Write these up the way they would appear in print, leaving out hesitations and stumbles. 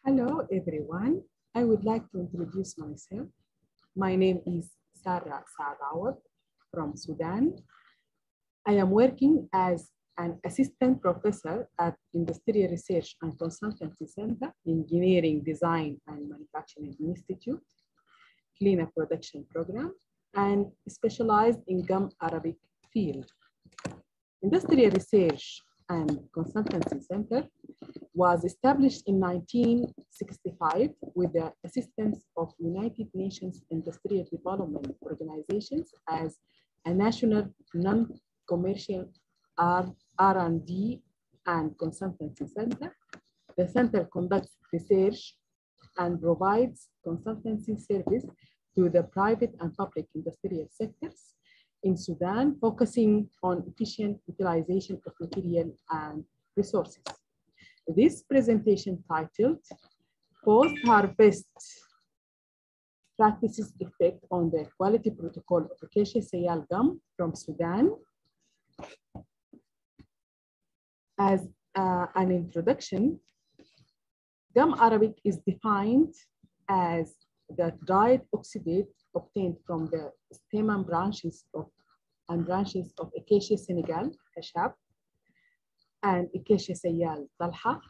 Hello, everyone. I would like to introduce myself. My name is Sara Saad Awad from Sudan. I am working as an assistant professor at Industrial Research and Consultancy Center, Engineering, Design, and Manufacturing Institute, Cleaner Production Program, and specialized in gum Arabic field. Industrial Research and Consultancy Center was established in 1965 with the assistance of United Nations Industrial Development Organizations as a national non-commercial R&D and consultancy center. The center conducts research and provides consultancy service to the private and public industrial sectors in Sudan, focusing on efficient utilization of material and resources. This presentation titled Post-Harvest Practices Effect on the Quality Protocol of Acacia seyal gum from Sudan. As an introduction, gum Arabic is defined as the dried oxidate obtained from the stem and branches of Acacia senegal, Hashab, and Acacia seyal, Talha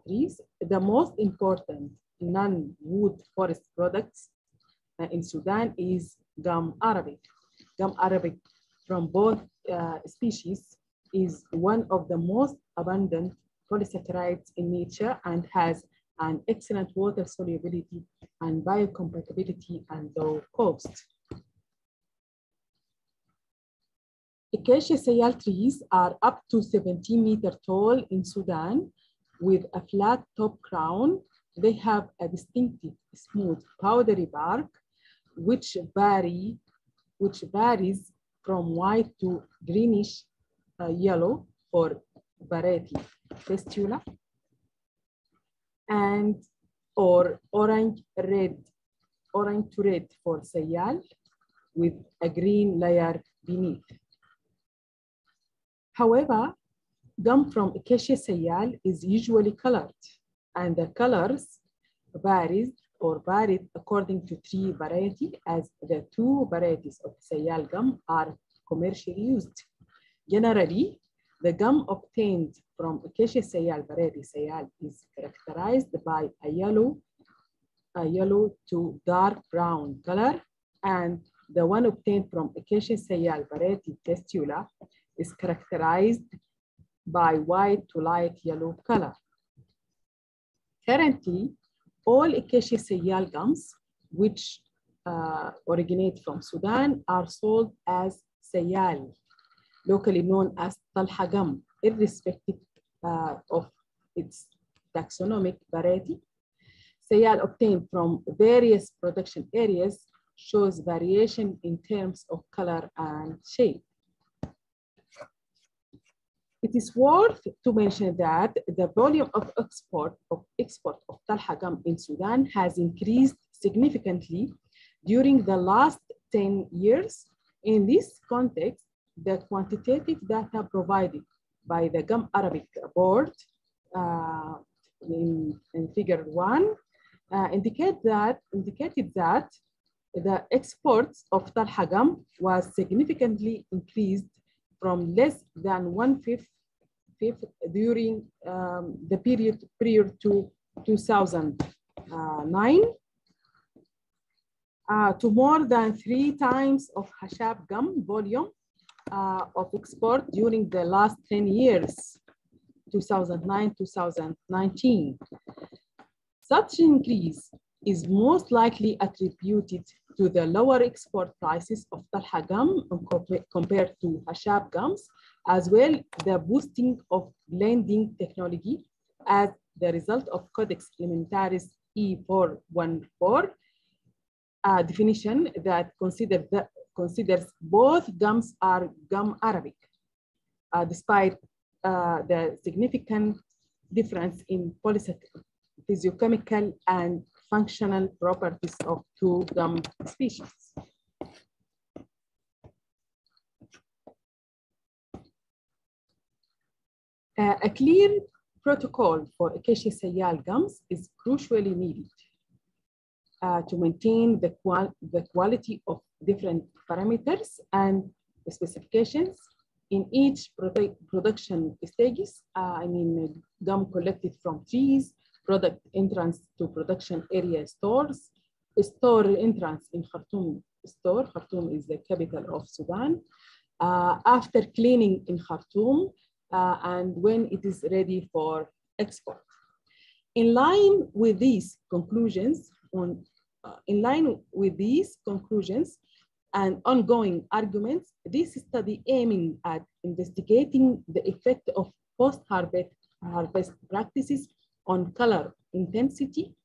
trees. The most important non-wood forest products in Sudan is gum Arabic. Gum Arabic from both species is one of the most abundant polysaccharides in nature and has an excellent water solubility and biocompatibility and low cost. Acacia seyal trees are up to 17 meters tall in Sudan with a flat top crown. They have a distinctive, smooth, powdery bark, which varies from white to greenish yellow for variety, fistula, and or orange to red for seyal, with a green layer beneath. However, gum from Acacia seyal is usually colored, and the colors varied according to tree variety, as the two varieties of seyal gum are commercially used. Generally, the gum obtained from Acacia seyal variety seyal is characterized by a yellow to dark brown color, and the one obtained from Acacia seyal variety fistula is characterized by white to light yellow color. Currently, all Acacia seyal gums, which originate from Sudan, are sold as seyal, locally known as Talha gum, irrespective of its taxonomic variety. Seyal obtained from various production areas shows variation in terms of color and shape. It is worth to mention that the volume of export of Talha gum in Sudan has increased significantly during the last 10 years. In this context, the quantitative data provided by the Gum Arabic Board in figure 1 indicated that the exports of Talha gum was significantly increased from less than 1/5 during the period prior to 2009 to more than 3 times of Hashab gum volume of export during the last 10 years, 2009-2019. Such increase is most likely attributed to the lower export prices of Talha gum compared to Hashab gums, as well the boosting of blending technology as the result of Codex Alimentarius E414 definition that considers both gums are gum Arabic, despite the significant difference in physiochemical and functional properties of two gum species. A clear protocol for Acacia seyal gums is crucially needed to maintain the quality of different parameters and specifications in each production stages. Gum collected from trees, product entrance to production area stores, store entrance in Khartoum store. Khartoum is the capital of Sudan. After cleaning in Khartoum, and when it is ready for export. In line with these conclusions, and ongoing arguments, this study aiming at investigating the effect of post-harvest practices on color intensity,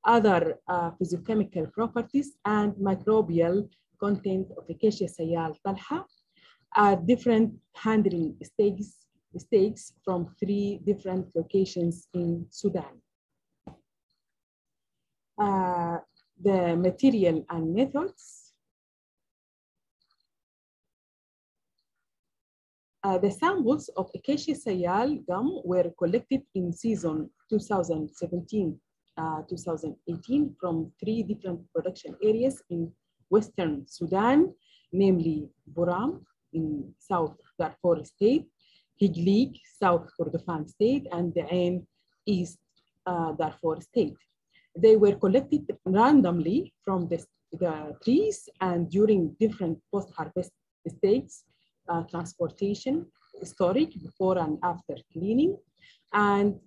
other physiochemical properties, and microbial content of Acacia seyal talha at different handling stages from 3 different locations in Sudan. The material and methods. The samples of Acacia seyal gum were collected in season 2017-2018 from 3 different production areas in Western Sudan, namely Buram in South Darfur State, Hijlig, South Kordofan State, and the Ain, East Darfur State. They were collected randomly from the trees and during different post-harvest stages, transportation, storage before and after cleaning, and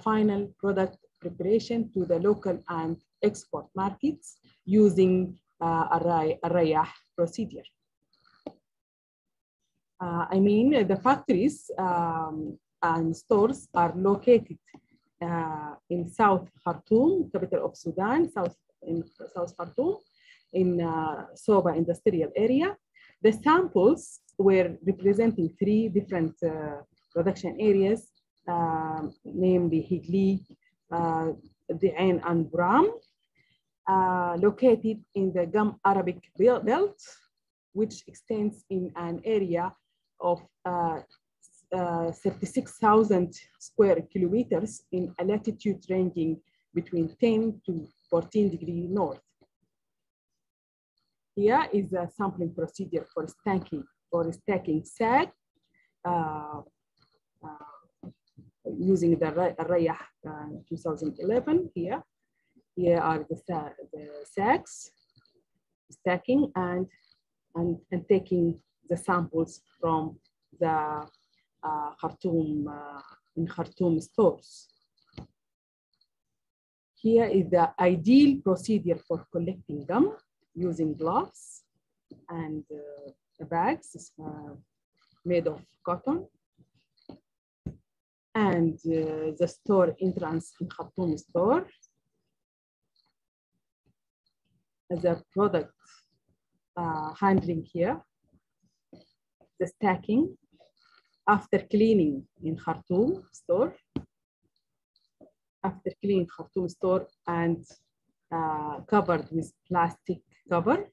final product preparation to the local and export markets using a rayah procedure. The factories and stores are located in South Khartoum, capital of Sudan, South Khartoum, in Soba industrial area. The samples were representing 3 different production areas, namely Hijlig, the Ain, and Buram, located in the Gum Arabic belt, which extends in an area of 36,000 square kilometers in a latitude ranging between 10 to 14 degrees north. Here is a sampling procedure for stacking sag using the rayah 2011. Here are the sags, stacking and taking the samples from the Khartoum stores. Here is the ideal procedure for collecting gum using gloves and bags made of cotton. And the store entrance in Khartoum store. The product handling here, the stacking after cleaning in Khartoum store, and covered with plastic cover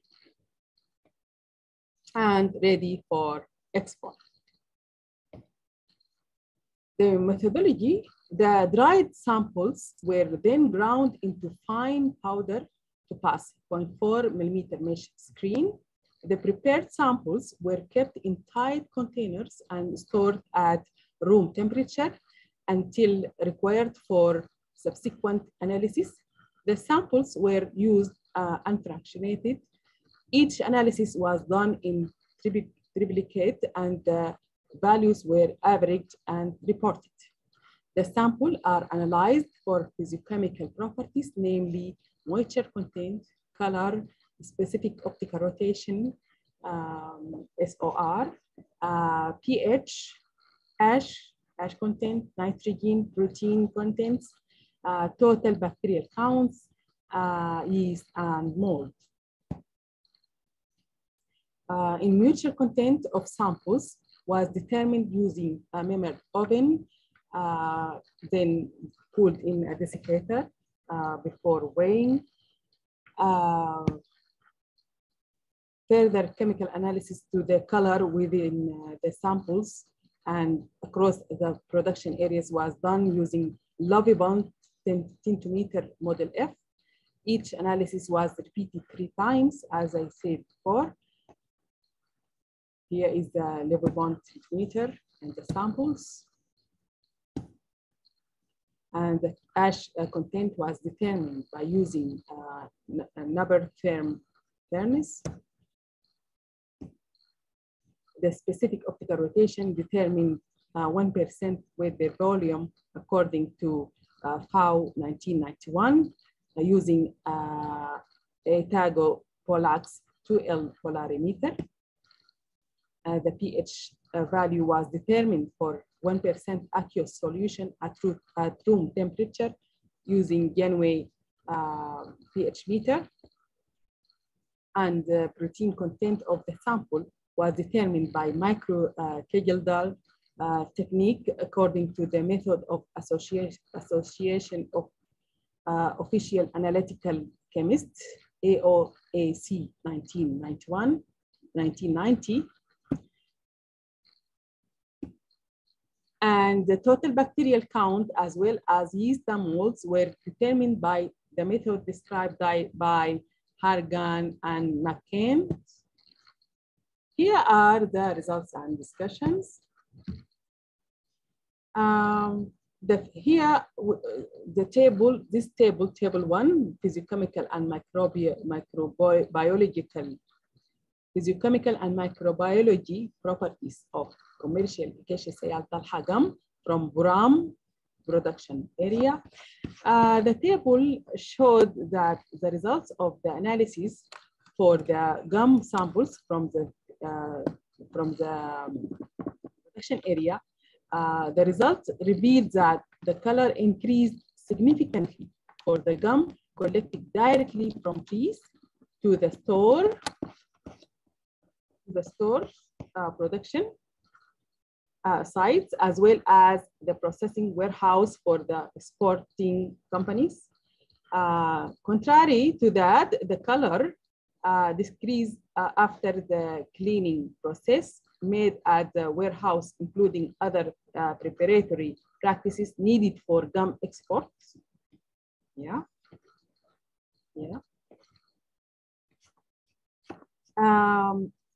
and ready for export. The methodology, the dried samples were then ground into fine powder to pass 0.4 millimeter mesh screen. The prepared samples were kept in tight containers and stored at room temperature until required for subsequent analysis. The samples were used unfractionated. Each analysis was done in triplicate and the values were averaged and reported. The samples are analyzed for physiochemical properties, namely moisture content, color, specific optical rotation, SOR, pH, ash content, nitrogen, protein contents, total bacterial counts, yeast, and mold. In moisture content of samples was determined using a memory oven, then cooled in a desiccator before weighing. Further chemical analysis to the color within the samples and across the production areas was done using Lovibond centimeter model F. Each analysis was repeated 3 times, as I said before. Here is the Lovibond centimeter and the samples. And the ash content was determined by using a number firm fairness. The specific optical rotation determined 1% with the volume according to FAO 1991 using a Tago-Pollack's 2L polarimeter. The pH value was determined for 1% aqueous solution at room temperature using Genway pH meter. And the protein content of the sample was determined by micro-Kegel-Dahl technique according to the method of association of official analytical chemists, AOAC 1990. And the total bacterial count as well as yeast and molds were determined by the method described by Hargan and McCain. Here are the results and discussions. This table, table 1, physiochemical and microbiological, physiochemical and microbiology properties of commercial Acacia seyal talha gum from Buram production area. The table showed that the results of the analysis for the gum samples from the production area, the results revealed that the color increased significantly for the gum collected directly from trees to the store, production sites, as well as the processing warehouse for the exporting companies. Contrary to that, the color decreased after the cleaning process made at the warehouse, including other preparatory practices needed for gum exports.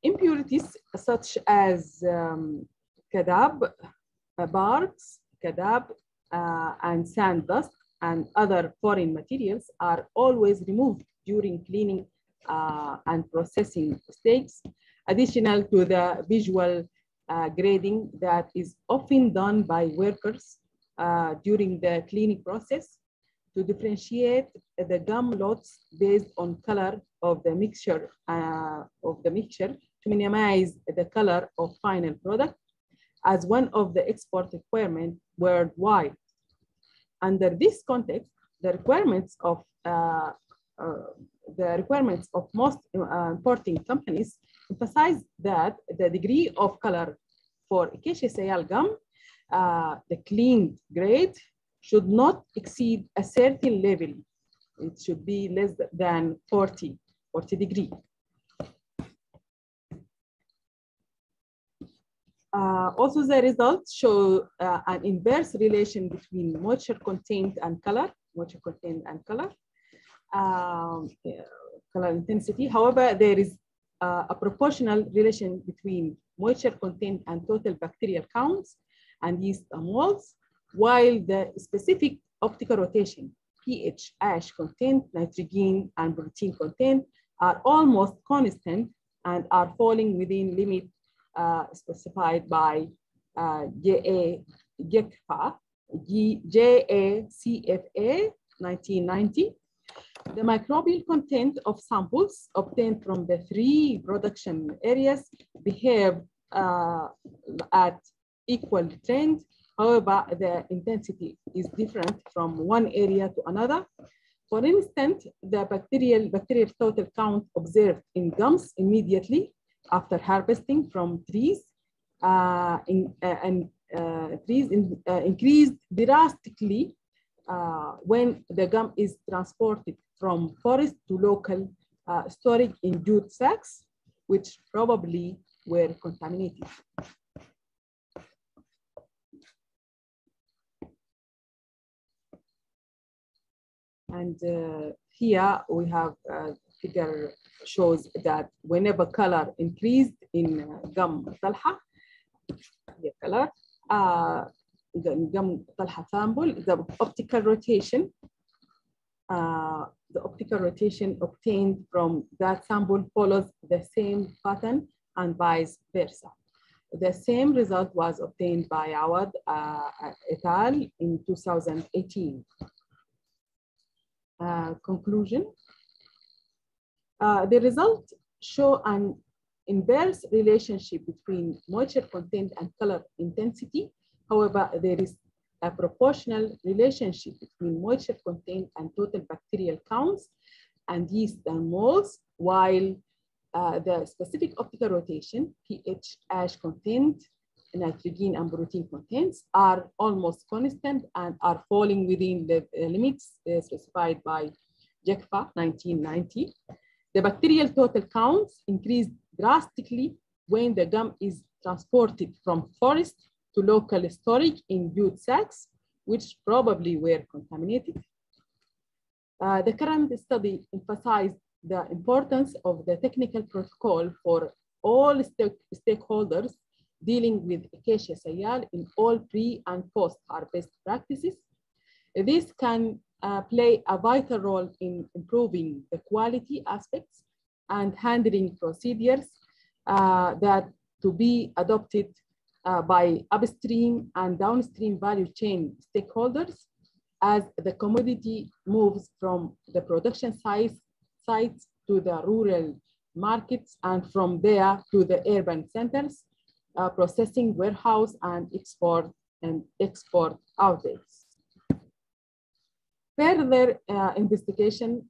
Impurities such as kadab, barks, kadab, and sand dust and other foreign materials are always removed during cleaning and processing stages, additional to the visual grading that is often done by workers during the cleaning process to differentiate the gum lots based on color of the mixture to minimize the color of final product as one of the export requirements worldwide. Under this context, the requirements of most importing companies emphasize that the degree of color for Acacia seyal gum, the cleaned grade, should not exceed a certain level. It should be less than 40 degrees. Also, the results show an inverse relation between moisture content and color, color intensity. However, there is a proportional relation between moisture content and total bacterial counts and yeast and molds, while the specific optical rotation, pH, ash content, nitrogen, and protein content are almost constant and are falling within limit specified by JACFA 1990. The microbial content of samples obtained from the 3 production areas behave at equal trend. However, the intensity is different from one area to another. For instance, the bacterial total count observed in gums immediately after harvesting from trees increased drastically when the gum is transported from forest to local storage in jute sacks, which probably were contaminated. And here we have a figure shows that whenever color increased in gum talha, the color, the gum talha sample, the optical rotation obtained from that sample follows the same pattern and vice versa. The same result was obtained by Awad et al. In 2018. Conclusion. The results show an inverse relationship between moisture content and color intensity. However, there is a proportional relationship between moisture content and total bacterial counts and yeast and molds, while the specific optical rotation, pH, ash content, nitrogen and protein contents are almost constant and are falling within the limits specified by JECFA 1990. The bacterial total counts increase drastically when the gum is transported from forest to local storage in jute sacks, which probably were contaminated. The current study emphasized the importance of the technical protocol for all stakeholders dealing with Acacia seyal in all pre and post-harvest practices. This can play a vital role in improving the quality aspects and handling procedures that to be adopted by upstream and downstream value chain stakeholders as the commodity moves from the production sites to the rural markets and from there to the urban centers, processing warehouse and export outlets. Further investigations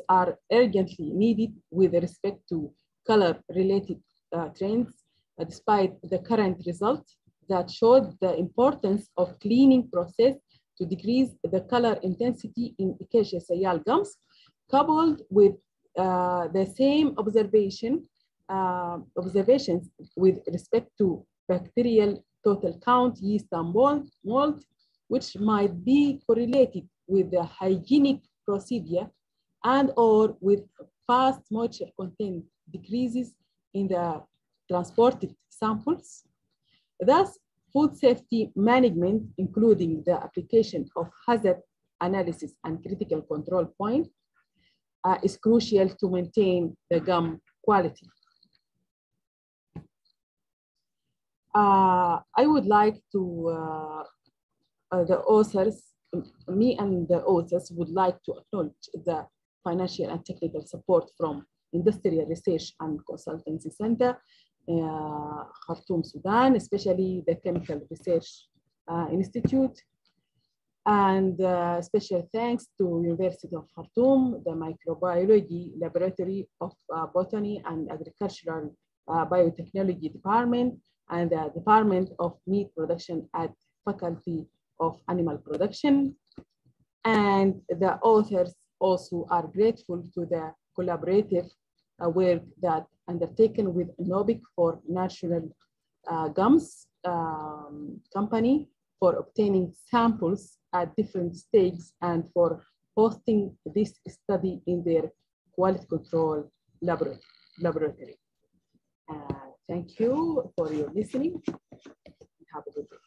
are urgently needed with respect to color-related trends, despite the current results that showed the importance of cleaning process to decrease the color intensity in Acacia seyal gums, coupled with the same observations with respect to bacterial total count, yeast and mold, which might be correlated with the hygienic procedure and or with fast moisture content decreases in the transported samples. Thus, food safety management, including the application of hazard analysis and critical control point, is crucial to maintain the gum quality. I would like to, the authors, me and the authors would like to acknowledge the financial and technical support from Industrial Research and Consultancy Center, Khartoum, Sudan, especially the Chemical Research Institute. And special thanks to University of Khartoum, the Microbiology Laboratory of Botany and Agricultural Biotechnology Department, and the Department of Meat Production at Faculty of Animal Production. And the authors also are grateful to the collaborative work that undertaken with Innovinc for National Gums Company for obtaining samples at different stages and for hosting this study in their quality control laboratory. Thank you for your listening. Have a good day.